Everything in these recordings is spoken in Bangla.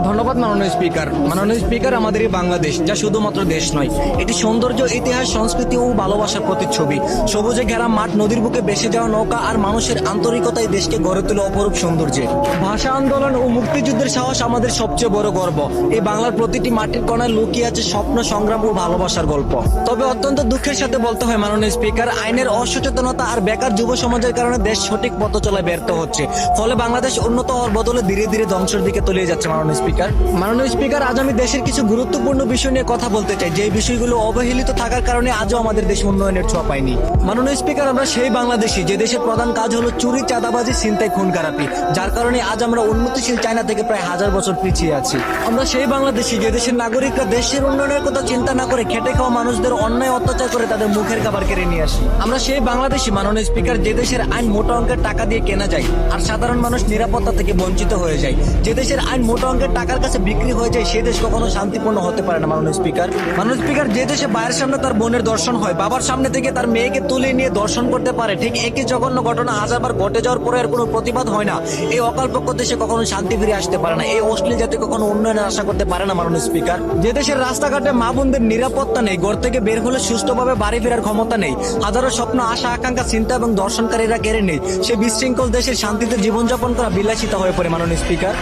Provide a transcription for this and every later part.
ধন্যবাদ মাননীয় স্পিকার। মাননীয় স্পিকার, আমাদের এই বাংলাদেশ যা শুধুমাত্র দেশ নয়, এটি সৌন্দর্য, ইতিহাস, সংস্কৃতি ও ভালোবাসার প্রতিচ্ছবি। সবুজে ঘেরা মাঠ, নদীর বুকে ভেসে যাওয়া নৌকা আর মানুষের আন্তরিকতায় দেশকে গড়ে তোলে অপরূপ সৌন্দর্যে। ভাষা আন্দোলন ও মুক্তিযুদ্ধের সাহস আমাদের সবচেয়ে বড় গর্ব। এই বাংলার প্রতিটি মাটির কোণায় লুকিয়ে আছে স্বপ্ন, সংগ্রাম ও ভালোবাসার গল্প। তবে অত্যন্ত দুঃখের সাথে বলতে হয় মাননীয় স্পিকার, আইনের অসচেতনতা আর বেকার যুব সমাজের কারণে দেশ সঠিক পথ চলায় ব্যর্থ হচ্ছে। ফলে বাংলাদেশ উন্নত হওয়ার বদলে ধীরে ধীরে ধ্বংসের দিকে তলিয়ে যাচ্ছে। মাননীয় স্পিকার, আজ আমি দেশের কিছু গুরুত্বপূর্ণ বিষয় নিয়ে কথা বলতে চাই, যে বিষয়গুলো অবহেলিত থাকার কারণে আজও আমাদের দেশ উন্নয়নের ছোঁয়া পায়নি। মাননীয় স্পিকার, আমরা সেই বাংলাদেশি যে দেশের প্রধান কাজ হলো চুরি, চাঁদাবাজি, ছিনতাই, খুন খারাপি, যার কারণে আজ আমরা উন্নতিশীল চায়না থেকে প্রায় 1000 বছর পিছিয়ে আছি। আমরা সেই বাংলাদেশি যে দেশের নাগরিকরা দেশের উন্নয়নের কথা চিন্তা না করে খেটে খাওয়া মানুষদের অন্যায় অত্যাচার করে তাদের মুখের খাবার কেড়ে নিয়ে আসি। আমরা সেই বাংলাদেশি মাননীয় স্পিকার যে দেশের আইন মোটা অঙ্কের টাকা দিয়ে কেনা যায় আর সাধারণ মানুষ নিরাপত্তা থেকে বঞ্চিত হয়ে যায়। যে দেশের আইন মোটা অঙ্কের টাকার কাছে বিক্রি হয়ে যায়, সে দেশ কখনো শান্তিপূর্ণ হতে পারে না। মাননীয় স্পিকার, যে দেশে ভাইয়ের সামনে তার বোনের দর্শন হয়, বাবার সামনে থেকে তার মেয়েকে তুলে নিয়ে দর্শন করতে পারে, ঠিক একই জঘন্য ঘটনা 1000বার ঘটে যাওয়ার পরে আর কোনো প্রতিবাদ হয় না, এই অকল্পক্ষ দেশে কখনো শান্তি ফিরে আসতে পারে না। এই অশ্লীল জাতি কখনো উন্নয়নের আশা করতে পারে না। মাননীয় স্পিকার, যে দেশের রাস্তাঘাটে মা বোনদের নিরাপত্তা নেই, ঘর থেকে বের হলে সুস্থভাবে বাড়ি ফেরার ক্ষমতা নেই, হাজারো স্বপ্ন, আশা, আকাঙ্ক্ষা, চিন্তা এবং দর্শনকারীরা কেড়ে নেই, সে বিশৃঙ্খল দেশের শান্তিতে জীবনযাপন করা বিলাসিতা হয়ে পড়ে। মাননীয় স্পিকার,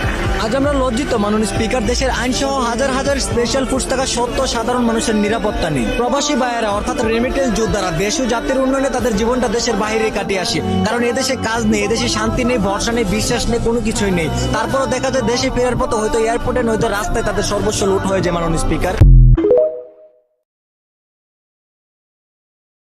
আজ আমরা লজ্জিত মাননীয় স্পিকার, দেশের আইন সহ হাজার হাজার স্পেশাল ফোর্স থাকা সত্ত্বেও সাধারণ মানুষের নিরাপত্তা নেই। প্রবাসী ভাইয়েরা অর্থাৎ রেমিটেন্স যোদ্ধারা দেশ ও জাতির উন্নয়নে তাদের জীবনটা দেশের বাইরে কাটিয়ে আসে, কারণ এদেশে কাজ নেই, এদেশে শান্তি নেই, ভরসা নেই, বিশ্বাস নেই, কোনো কিছুই নেই। তারপরও দেখা যায় দেশে ফেরার পথে হয়তো এয়ারপোর্টে নয়তো রাস্তায় তাদের সর্বস্ব লুট হয়ে যায়। মাননীয় স্পিকার।